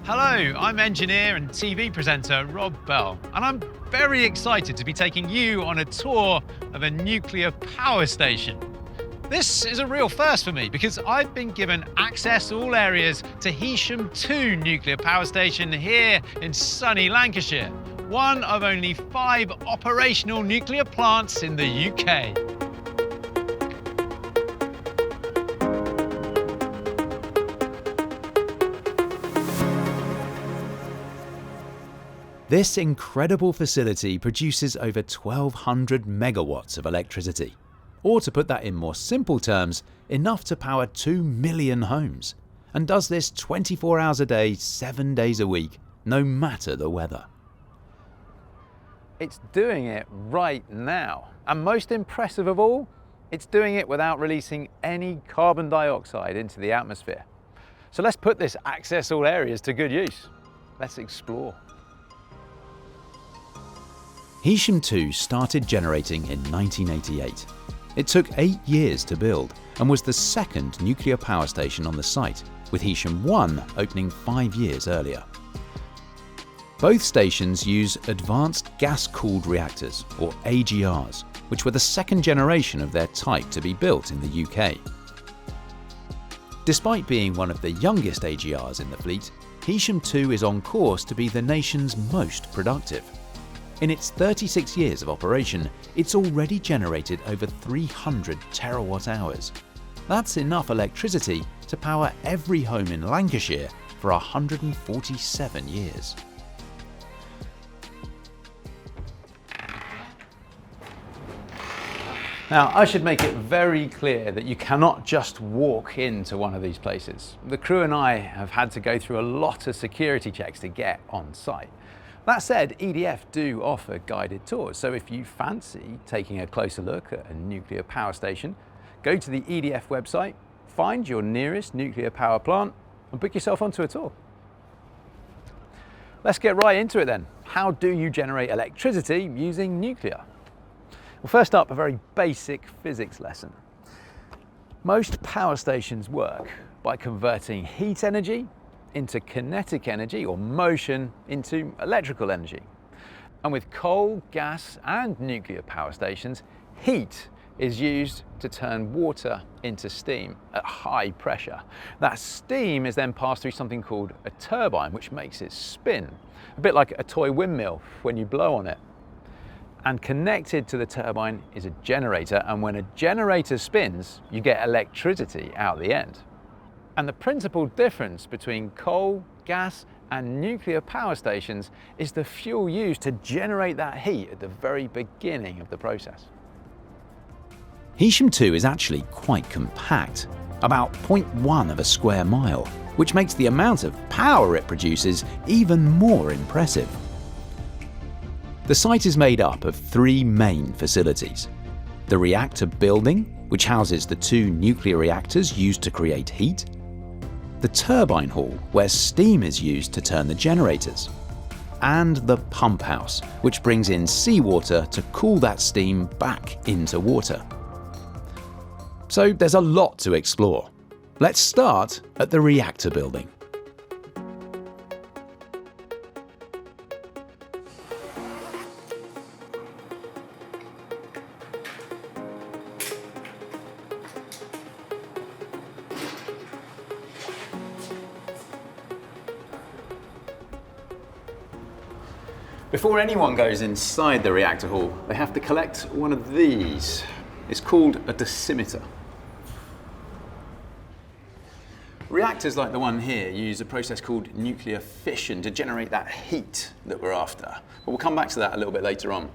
Hello, I'm engineer and TV presenter Rob Bell, and I'm very excited to be taking you on a tour of a nuclear power station. This is a real first for me because I've been given access to all areas to Heysham 2 nuclear power station here in sunny Lancashire, one of only 5 operational nuclear plants in the UK. This incredible facility produces over 1,200 megawatts of electricity. Or to put that in more simple terms, enough to power 2 million homes. And does this 24 hours a day, 7 days a week, no matter the weather. It's doing it right now. And most impressive of all, it's doing it without releasing any carbon dioxide into the atmosphere. So let's put this access all areas to good use. Let's explore. Heysham 2 started generating in 1988. It took 8 years to build and was the second nuclear power station on the site, with Heysham 1 opening 5 years earlier. Both stations use advanced gas-cooled reactors, or AGRs, which were the second generation of their type to be built in the UK. Despite being one of the youngest AGRs in the fleet, Heysham 2 is on course to be the nation's most productive. In its 36 years of operation, it's already generated over 300 terawatt hours. That's enough electricity to power every home in Lancashire for 147 years. Now, I should make it very clear that you cannot just walk into one of these places. The crew and I have had to go through a lot of security checks to get on site. That said, EDF do offer guided tours, so if you fancy taking a closer look at a nuclear power station, go to the EDF website, find your nearest nuclear power plant and book yourself onto a tour. Let's get right into it then. How do you generate electricity using nuclear? Well, first up, a very basic physics lesson. Most power stations work by converting heat energy into kinetic energy, or motion, into electrical energy. And with coal, gas and nuclear power stations, heat is used to turn water into steam at high pressure. That steam is then passed through something called a turbine, which makes it spin, a bit like a toy windmill when you blow on it. And connected to the turbine is a generator, and when a generator spins, you get electricity out the end. And the principal difference between coal, gas and nuclear power stations is the fuel used to generate that heat at the very beginning of the process. Heysham 2 is actually quite compact, about 0.1 of a square mile, which makes the amount of power it produces even more impressive. The site is made up of 3 main facilities. The reactor building, which houses the 2 nuclear reactors used to create heat. The turbine hall, where steam is used to turn the generators. And the pump house, which brings in seawater to cool that steam back into water. So there's a lot to explore. Let's start at the reactor building. Before anyone goes inside the reactor hall, they have to collect one of these. It's called a dosimeter. Reactors like the one here use a process called nuclear fission to generate that heat that we're after. But we'll come back to that a little bit later on.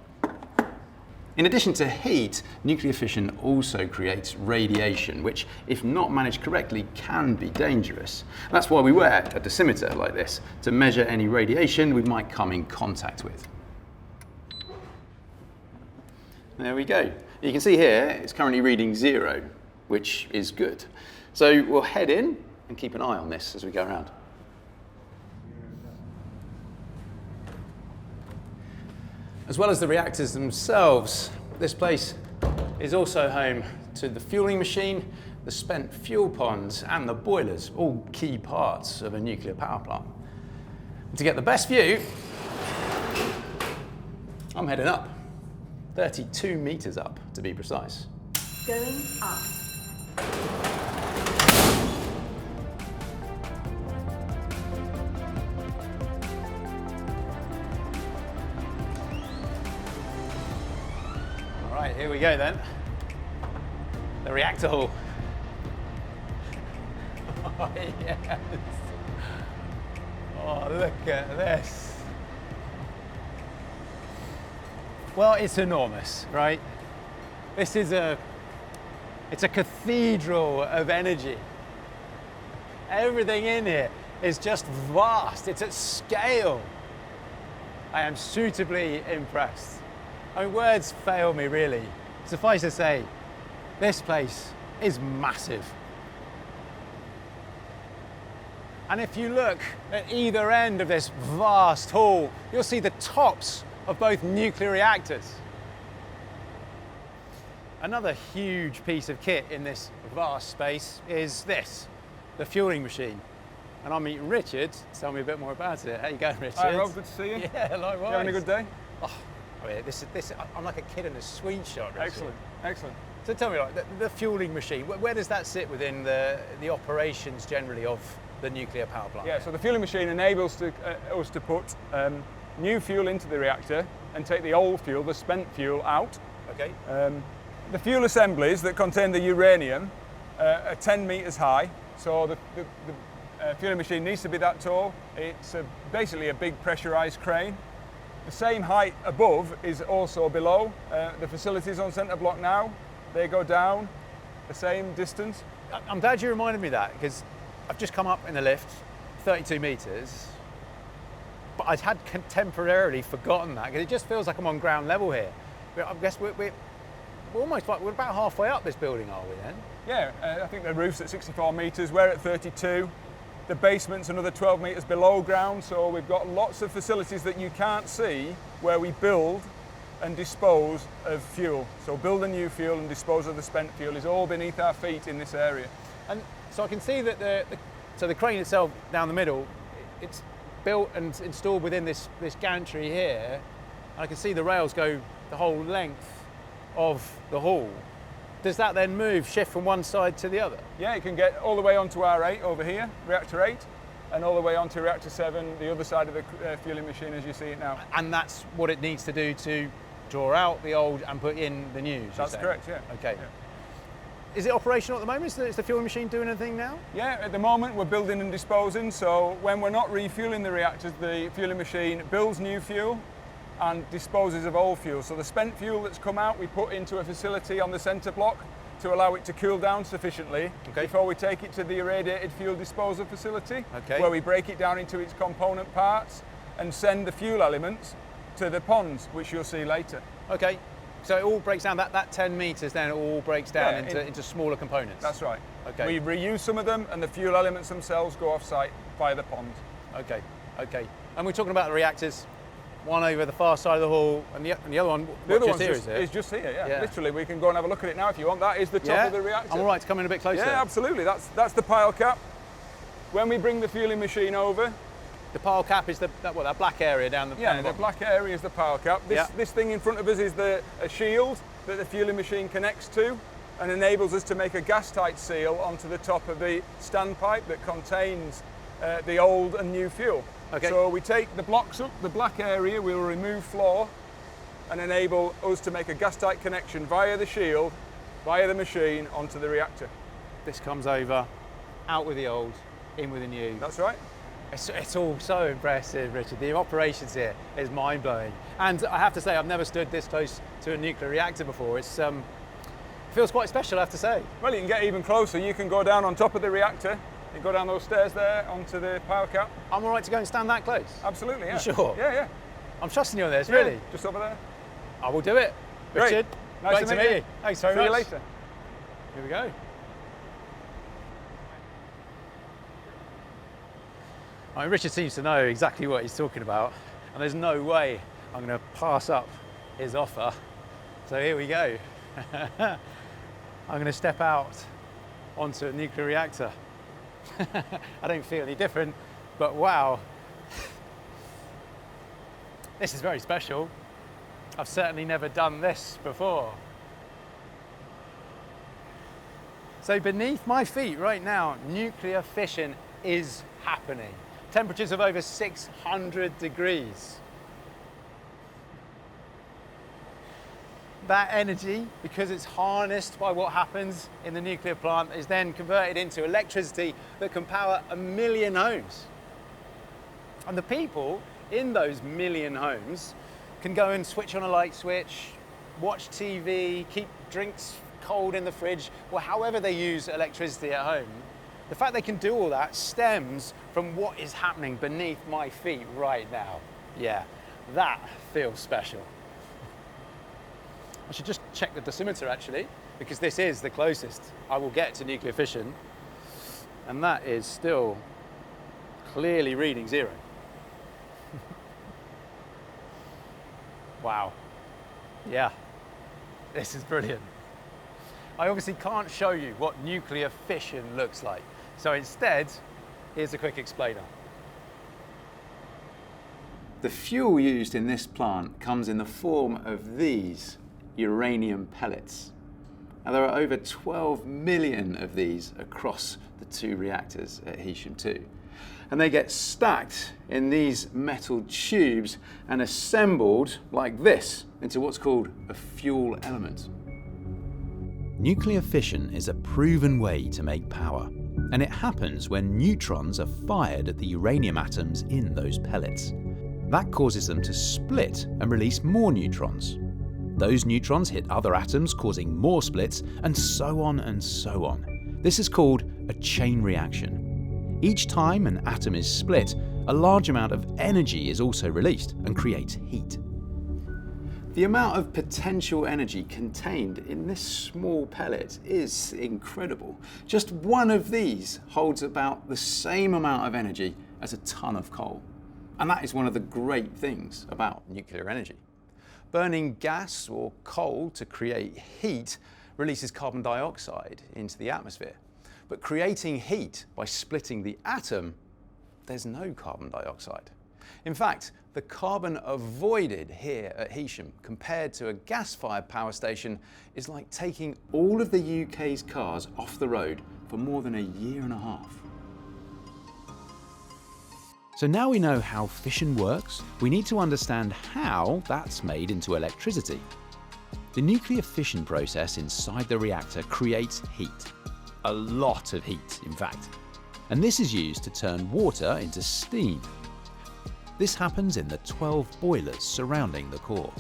In addition to heat, nuclear fission also creates radiation, which, if not managed correctly, can be dangerous. That's why we wear a dosimeter like this, to measure any radiation we might come in contact with. There we go. You can see here, it's currently reading 0, which is good. So we'll head in and keep an eye on this as we go around. As well as the reactors themselves, this place is also home to the fueling machine, the spent fuel ponds and the boilers, all key parts of a nuclear power plant. To get the best view, I'm heading up. 32 meters up, to be precise. Going up. All right, here we go then. The reactor hall. Oh, yes. Oh, look at this. Well, it's enormous, right? This is it's a cathedral of energy. Everything in here is just vast. It's at scale. I am suitably impressed. I mean, words fail me, really. Suffice to say, this place is massive. And if you look at either end of this vast hall, you'll see the tops of both nuclear reactors. Another huge piece of kit in this vast space is this, the fueling machine. And I'm meeting Richard to tell me a bit more about it. How you going, Richard? Hi Rob, good to see you. Yeah, likewise. You having a good day? Oh, I mean, I'm like a kid in a sweet shop, Richard. Excellent, excellent. So tell me, like, the fueling machine, where does that sit within the operations generally of the nuclear power plant? Yeah, so the fueling machine enables us to put new fuel into the reactor and take the old fuel, the spent fuel, out. Okay. The fuel assemblies that contain the uranium are 10 meters high, so the fueling machine needs to be that tall. It's basically a big pressurized crane. The same height above is also below. The facilities on centre block now, they go down the same distance. I'm glad you reminded me of that, because I've just come up in the lift, 32 meters, but I'd had temporarily forgotten that, because it just feels like I'm on ground level here. But I guess we're almost like, we're about halfway up this building, are we then? Yeah, I think the roof's at 64 metres, we're at 32. The basement's another 12 metres below ground, so we've got lots of facilities that you can't see where we build and dispose of fuel. So build a new fuel and dispose of the spent fuel is all beneath our feet in this area. And so I can see that the crane itself down the middle, it's built and installed within this gantry here, and I can see the rails go the whole length of the hall. Does that then shift from one side to the other? Yeah, it can get all the way onto R8 over here, reactor 8, and all the way onto reactor 7, the other side of the fueling machine as you see it now. And that's what it needs to do to draw out the old and put in the new? That's correct, yeah. Okay. Yeah. Is it operational at the moment? Is the fueling machine doing anything now? Yeah, at the moment we're building and disposing, so when we're not refueling the reactors, the fueling machine builds new fuel and disposes of old fuel. So the spent fuel that's come out, we put into a facility on the centre block to allow it to cool down sufficiently before we take it to the irradiated fuel disposal facility, where we break it down into its component parts and send the fuel elements to the ponds, which you'll see later. Okay, so it all breaks down, that 10 metres then it all breaks down into smaller components? That's right. Okay. We reuse some of them and the fuel elements themselves go off-site via the ponds. Okay, okay. And we're talking about the reactors, one over the far side of the hall, and the other one, is just here, yeah. Literally, we can go and have a look at it now if you want. That is the top of the reactor. I'm all right to come in a bit closer. Yeah, absolutely. That's the pile cap. When we bring the fueling machine over, the pile cap is that black area down the the black area is the pile cap. This thing in front of us is a shield that the fueling machine connects to and enables us to make a gas-tight seal onto the top of the standpipe that contains the old and new fuel. Okay. So we take the blocks up, the black area, we'll remove floor and enable us to make a gas-tight connection via the shield, via the machine, onto the reactor. This comes over, out with the old, in with the new. That's right. It's all so impressive, Richard. The operations here is mind-blowing. And I have to say, I've never stood this close to a nuclear reactor before. It feels quite special, I have to say. Well, you can get even closer. You can go down on top of the reactor. You go down those stairs there onto the pile cap. I'm all right to go and stand that close? Absolutely, yeah. You sure? Yeah, yeah. I'm trusting you on this, really. Just over there. I will do it. Richard, Nice great to meet you. Thanks very much. See you later. Here we go. I mean, Richard seems to know exactly what he's talking about, and there's no way I'm going to pass up his offer. So here we go. I'm going to step out onto a nuclear reactor. I don't feel any different, but wow, This is very special. I've certainly never done this before. So beneath my feet right now, nuclear fission is happening. Temperatures of over 600 degrees. That energy, because it's harnessed by what happens in the nuclear plant, is then converted into electricity that can power 1 million homes. And the people in those 1 million homes can go and switch on a light switch, watch TV, keep drinks cold in the fridge, or however they use electricity at home. The fact they can do all that stems from what is happening beneath my feet right now. Yeah, that feels special. I should just check the dosimeter actually, because this is the closest I will get to nuclear fission, and that is still clearly reading 0. Wow. Yeah, this is brilliant. I obviously can't show you what nuclear fission looks like, so instead, here's a quick explainer. The fuel used in this plant comes in the form of these uranium pellets. Now, there are over 12 million of these across the 2 reactors at Heysham 2. And they get stacked in these metal tubes and assembled like this into what's called a fuel element. Nuclear fission is a proven way to make power, and it happens when neutrons are fired at the uranium atoms in those pellets. That causes them to split and release more neutrons. Those neutrons hit other atoms, causing more splits, and so on and so on. This is called a chain reaction. Each time an atom is split, a large amount of energy is also released and creates heat. The amount of potential energy contained in this small pellet is incredible. Just one of these holds about the same amount of energy as a ton of coal. And that is one of the great things about nuclear energy. Burning gas or coal to create heat releases carbon dioxide into the atmosphere. But creating heat by splitting the atom, there's no carbon dioxide. In fact, the carbon avoided here at Heysham compared to a gas-fired power station is like taking all of the UK's cars off the road for more than a year and a half. So now we know how fission works, we need to understand how that's made into electricity. The nuclear fission process inside the reactor creates heat. A lot of heat, in fact. And this is used to turn water into steam. This happens in the 12 boilers surrounding the core.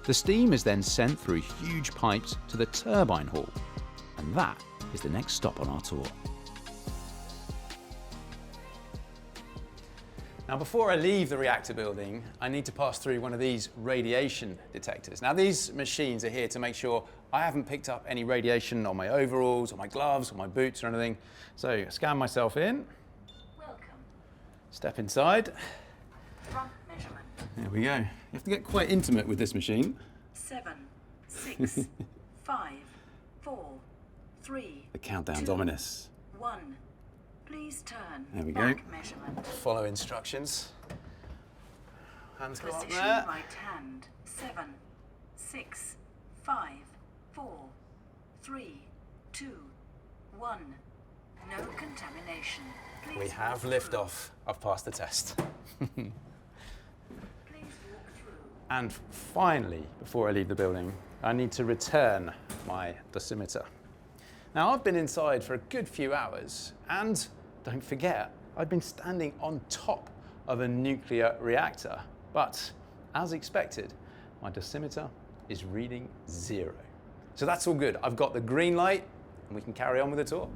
The steam is then sent through huge pipes to the turbine hall. And that is the next stop on our tour. Now, before I leave the reactor building, I need to pass through one of these radiation detectors. Now, these machines are here to make sure I haven't picked up any radiation on my overalls, or my gloves, or my boots, or anything. So, scan myself in. Welcome. Step inside. Front measurement. There we go. You have to get quite intimate with this machine. 7, 6, 5, 4, 3. The countdown's 2, ominous. 1. Please turn. There we back go. measurement. Follow instructions. Hands go up Position there. right hand. 7, 6, 5, 4, 3, 2, 1. No contamination. Please We have walk through. liftoff. I've passed the test. Please walk through. And finally, before I leave the building, I need to return my dosimeter. Now, I've been inside for a good few hours, and don't forget, I've been standing on top of a nuclear reactor. But as expected, my dosimeter is reading 0. So that's all good. I've got the green light, and we can carry on with the tour.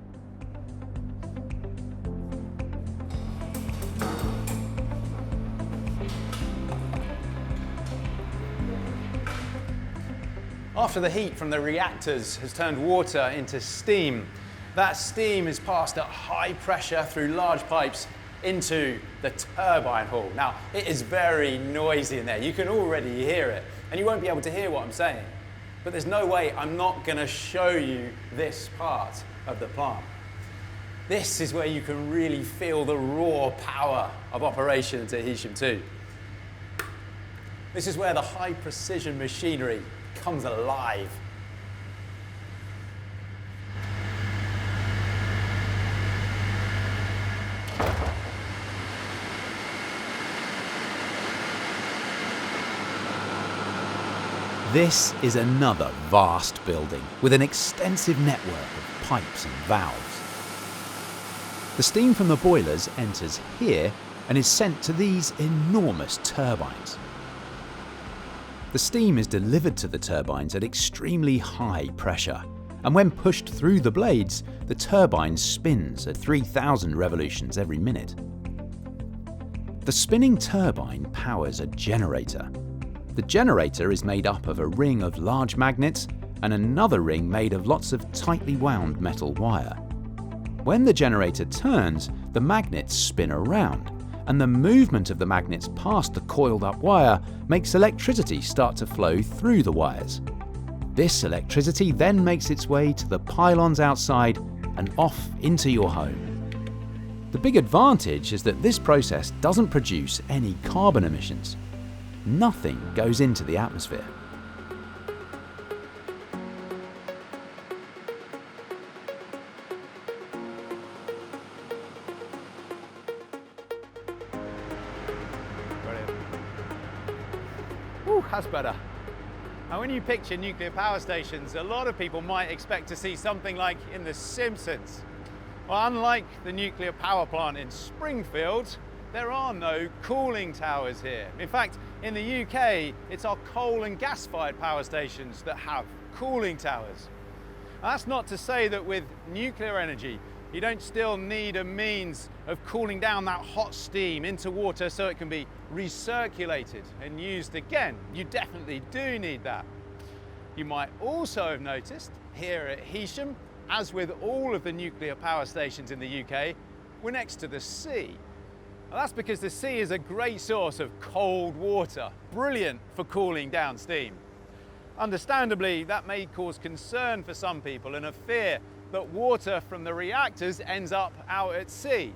After the heat from the reactors has turned water into steam, that steam is passed at high pressure through large pipes into the turbine hall. Now, it is very noisy in there. You can already hear it, and you won't be able to hear what I'm saying. But there's no way I'm not going to show you this part of the plant. This is where you can really feel the raw power of operations at Heysham 2. This is where the high precision machinery comes alive. This is another vast building with an extensive network of pipes and valves. The steam from the boilers enters here and is sent to these enormous turbines. The steam is delivered to the turbines at extremely high pressure, and when pushed through the blades, the turbine spins at 3,000 revolutions every minute. The spinning turbine powers a generator. The generator is made up of a ring of large magnets and another ring made of lots of tightly wound metal wire. When the generator turns, the magnets spin around, and the movement of the magnets past the coiled up wire makes electricity start to flow through the wires. This electricity then makes its way to the pylons outside and off into your home. The big advantage is that this process doesn't produce any carbon emissions. Nothing goes into the atmosphere. Brilliant. Woo, that's better. Now, when you picture nuclear power stations, a lot of people might expect to see something like in The Simpsons. Well, unlike the nuclear power plant in Springfield, there are no cooling towers here. In fact, in the UK, it's our coal and gas-fired power stations that have cooling towers. Now, that's not to say that with nuclear energy, you don't still need a means of cooling down that hot steam into water so it can be recirculated and used again. You definitely do need that. You might also have noticed here at Heysham, as with all of the nuclear power stations in the UK, we're next to the sea. Well, that's because the sea is a great source of cold water, brilliant for cooling down steam. Understandably, that may cause concern for some people and a fear that water from the reactors ends up out at sea.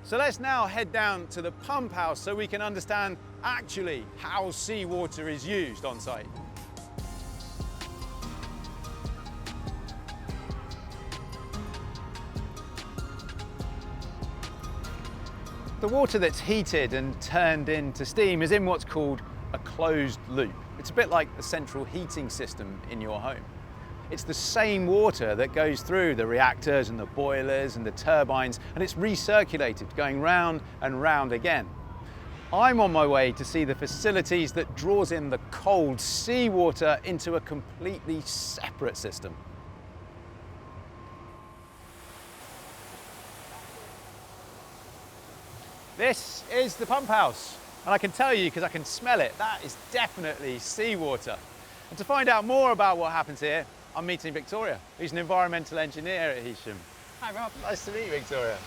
So let's now head down to the pump house so we can understand actually how seawater is used on site. The water that's heated and turned into steam is in what's called a closed loop. It's a bit like the central heating system in your home. It's the same water that goes through the reactors and the boilers and the turbines, and it's recirculated, going round and round again. I'm on my way to see the facilities that draws in the cold seawater into a completely separate system. This is the pump house, and I can tell you because I can smell it, that is definitely seawater. And to find out more about what happens here, I'm meeting Victoria, who's an environmental engineer at Heysham. Hi Rob. Nice to meet you, Victoria.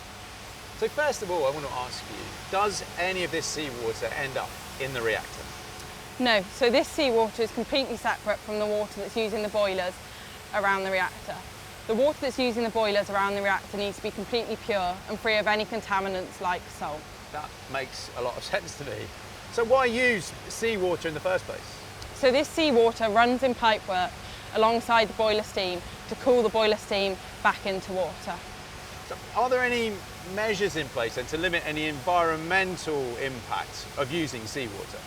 So first of all, I want to ask you, does any of this seawater end up in the reactor? No, so this seawater is completely separate from the water that's used in the boilers around the reactor. The water that's used in the boilers around the reactor needs to be completely pure and free of any contaminants like salt. That makes a lot of sense to me. So why use seawater in the first place? So this seawater runs in pipework alongside the boiler steam to cool the boiler steam back into water. So are there any measures in place then to limit any environmental impact of using seawater?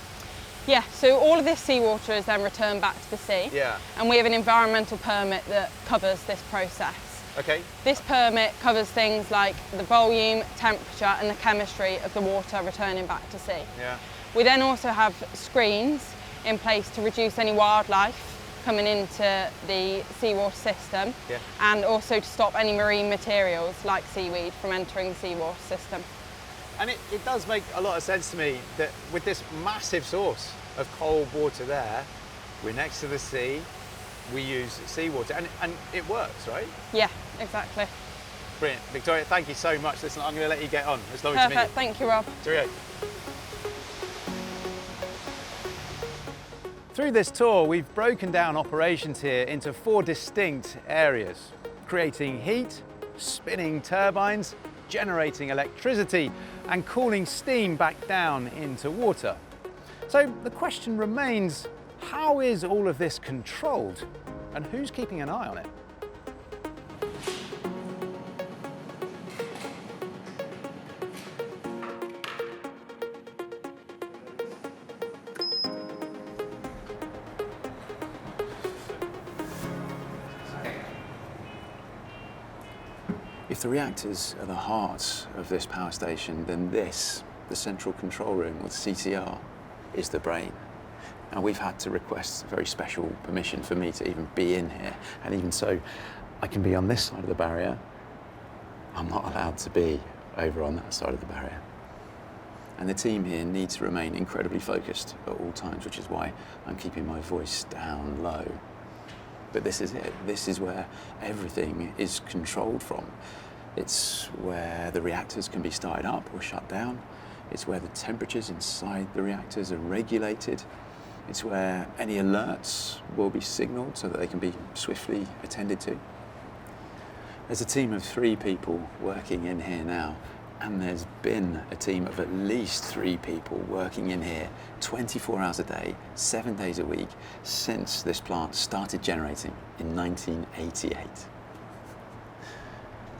Yeah, so all of this seawater is then returned back to the sea. Yeah. And we have an environmental permit that covers this process. Okay. This permit covers things like the volume, temperature and the chemistry of the water returning back to sea. Yeah. We then also have screens in place to reduce any wildlife coming into the seawater system, yeah, and also to stop any marine materials like seaweed from entering the seawater system. And it does make a lot of sense to me that with this massive source of cold water there, we're next to the sea, we use seawater, and it works, right? Yeah, exactly. Brilliant. Victoria, thank you so much. Listen, I'm going to let you get on. It's lovely to meet you. Perfect, thank you, Rob. Cheerio. Through this tour, we've broken down operations here into 4 distinct areas, creating heat, spinning turbines, generating electricity, and cooling steam back down into water. So the question remains, how is all of this controlled and who's keeping an eye on it? If the reactors are the heart of this power station, then this, the central control room, or the CCR, is the brain. Now, we've had to request a very special permission for me to even be in here, and even so, I can be on this side of the barrier. I'm not allowed to be over on that side of the barrier. And the team here needs to remain incredibly focused at all times, which is why I'm keeping my voice down low. But this is it. This is where everything is controlled from. It's where the reactors can be started up or shut down. It's where the temperatures inside the reactors are regulated. It's where any alerts will be signaled so that they can be swiftly attended to. There's a team of 3 people working in here now, and there's been a team of at least 3 people working in here 24 hours a day, 7 days a week, since this plant started generating in 1988.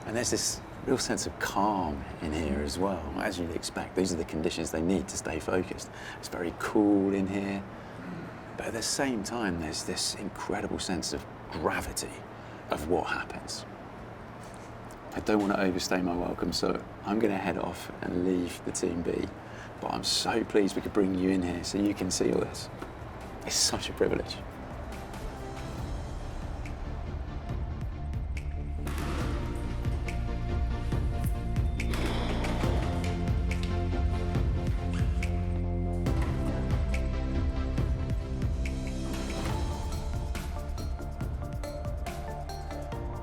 And there's this real sense of calm in here as well, as you'd expect. These are the conditions they need to stay focused. It's very cool in here, but at the same time, there's this incredible sense of gravity of what happens. I don't want to overstay my welcome, so I'm going to head off and leave the team be. But I'm so pleased we could bring you in here so you can see all this. It's such a privilege.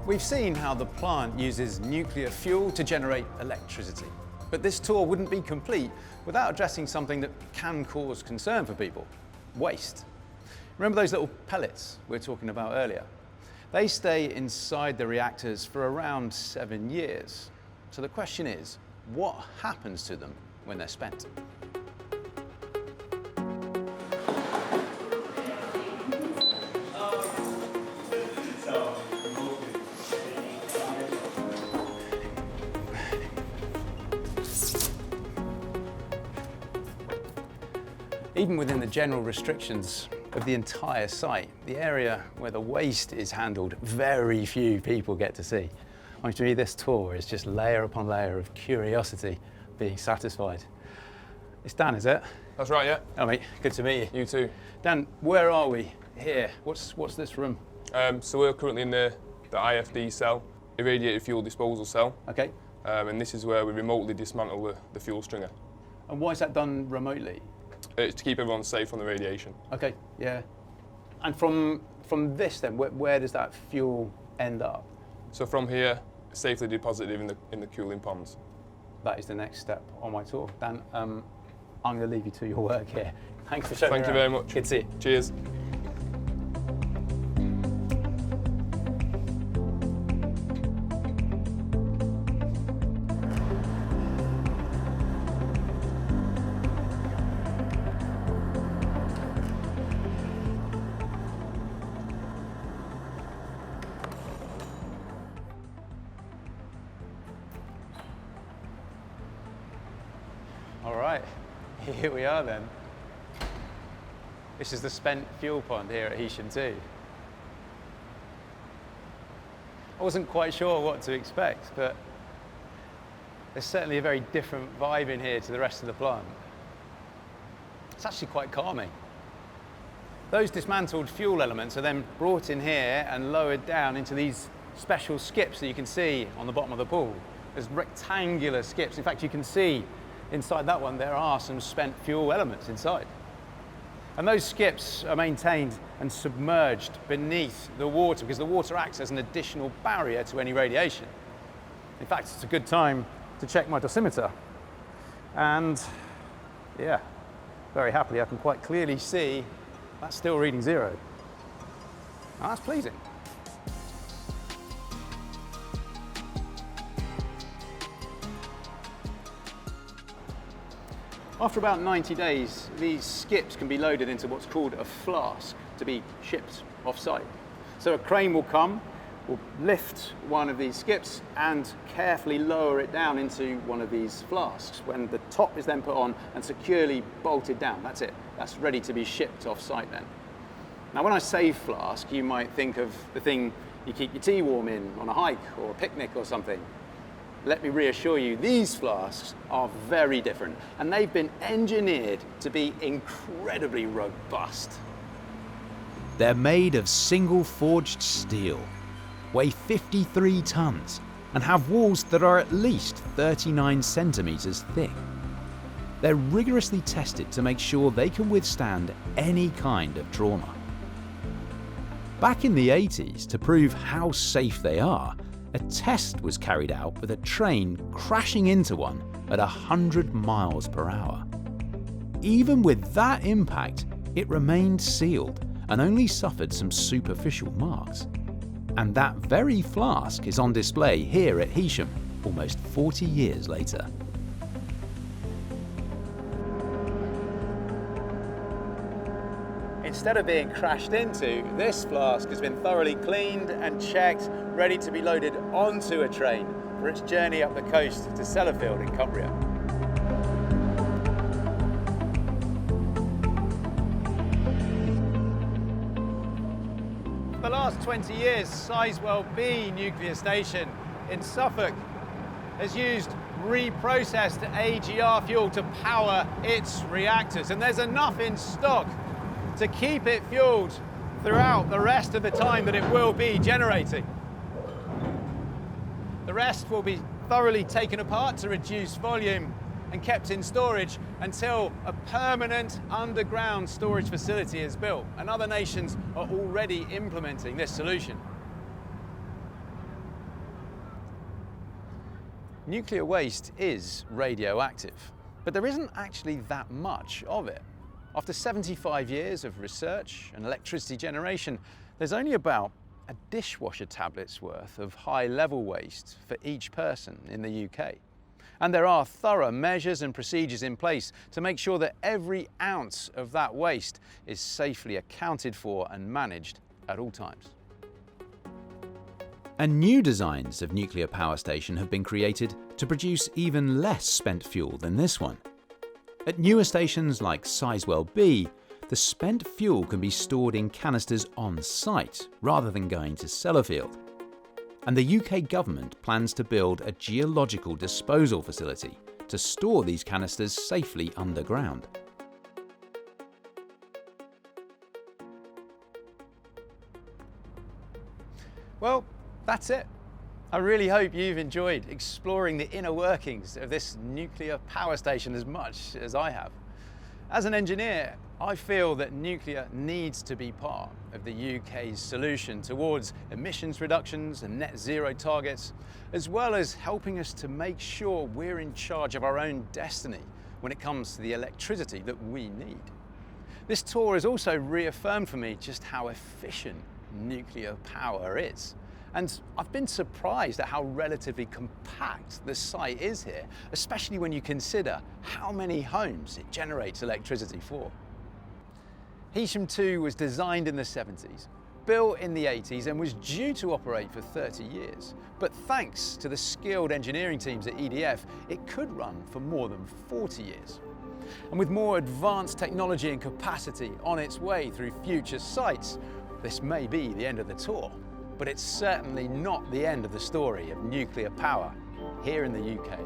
We've seen how the plant uses nuclear fuel to generate electricity. But this tour wouldn't be complete without addressing something that can cause concern for people: waste. Remember those little pellets we were talking about earlier? They stay inside the reactors for around 7 years. So the question is, what happens to them when they're spent? Even within the general restrictions of the entire site, the area where the waste is handled, very few people get to see. I mean, to me, this tour is just layer upon layer of curiosity being satisfied. It's Dan, is it? That's right, yeah. Oh, mate, good to meet you. You too. Dan, where are we here? What's this room? So we're currently in the IFD cell, irradiated fuel disposal cell. Okay. And this is where we remotely dismantle the fuel stringer. And why is that done remotely? It's to keep everyone safe from the radiation. Okay, yeah. And from this then, where does that fuel end up? So from here, safely deposited in the cooling ponds. That is the next step on my tour. Dan, I'm going to leave you to your work here. Thanks for showing me Thank you around. very much. Good to see you. Cheers. All right, here we are then. This is the spent fuel pond here at Heysham 2. I wasn't quite sure what to expect, but there's certainly a very different vibe in here to the rest of the plant. It's actually quite calming. Those dismantled fuel elements are then brought in here and lowered down into these special skips that you can see on the bottom of the pool. There's rectangular skips. In fact, you can see inside that one there are some spent fuel elements inside. And those skips are maintained and submerged beneath the water because the water acts as an additional barrier to any radiation. In fact, it's a good time to check my dosimeter. And yeah, very happily I can quite clearly see that's still reading 0. Now that's pleasing. After about 90 days, these skips can be loaded into what's called a flask to be shipped off-site. So a crane will come, will lift one of these skips and carefully lower it down into one of these flasks. When the top is then put on and securely bolted down, that's it. That's ready to be shipped off-site then. Now when I say flask, you might think of the thing you keep your tea warm in on a hike or a picnic or something. Let me reassure you, these flasks are very different, and they've been engineered to be incredibly robust. They're made of single forged steel, weigh 53 tons, and have walls that are at least 39 centimeters thick. They're rigorously tested to make sure they can withstand any kind of trauma. Back in the 80s, to prove how safe they are, a test was carried out with a train crashing into one at 100 miles per hour. Even with that impact, it remained sealed and only suffered some superficial marks. And that very flask is on display here at Heysham almost 40 years later. Instead of being crashed into, this flask has been thoroughly cleaned and checked, ready to be loaded onto a train for its journey up the coast to Sellafield in Cumbria. For the last 20 years, Sizewell B nuclear station in Suffolk has used reprocessed AGR fuel to power its reactors, and there's enough in stock to keep it fueled throughout the rest of the time that it will be generating. The rest will be thoroughly taken apart to reduce volume and kept in storage until a permanent underground storage facility is built, and other nations are already implementing this solution. Nuclear waste is radioactive, but there isn't actually that much of it. After 75 years of research and electricity generation, there's only about a dishwasher tablet's worth of high-level waste for each person in the UK. And there are thorough measures and procedures in place to make sure that every ounce of that waste is safely accounted for and managed at all times. And new designs of nuclear power station have been created to produce even less spent fuel than this one. At newer stations like Sizewell B, the spent fuel can be stored in canisters on site rather than going to Sellafield. And the UK government plans to build a geological disposal facility to store these canisters safely underground. Well, that's it. I really hope you've enjoyed exploring the inner workings of this nuclear power station as much as I have. As an engineer, I feel that nuclear needs to be part of the UK's solution towards emissions reductions and net zero targets, as well as helping us to make sure we're in charge of our own destiny when it comes to the electricity that we need. This tour has also reaffirmed for me just how efficient nuclear power is. And I've been surprised at how relatively compact the site is here, especially when you consider how many homes it generates electricity for. Heysham 2 was designed in the 70s, built in the 80s, and was due to operate for 30 years. But thanks to the skilled engineering teams at EDF, it could run for more than 40 years. And with more advanced technology and capacity on its way through future sites, this may be the end of the tour. But it's certainly not the end of the story of nuclear power here in the UK.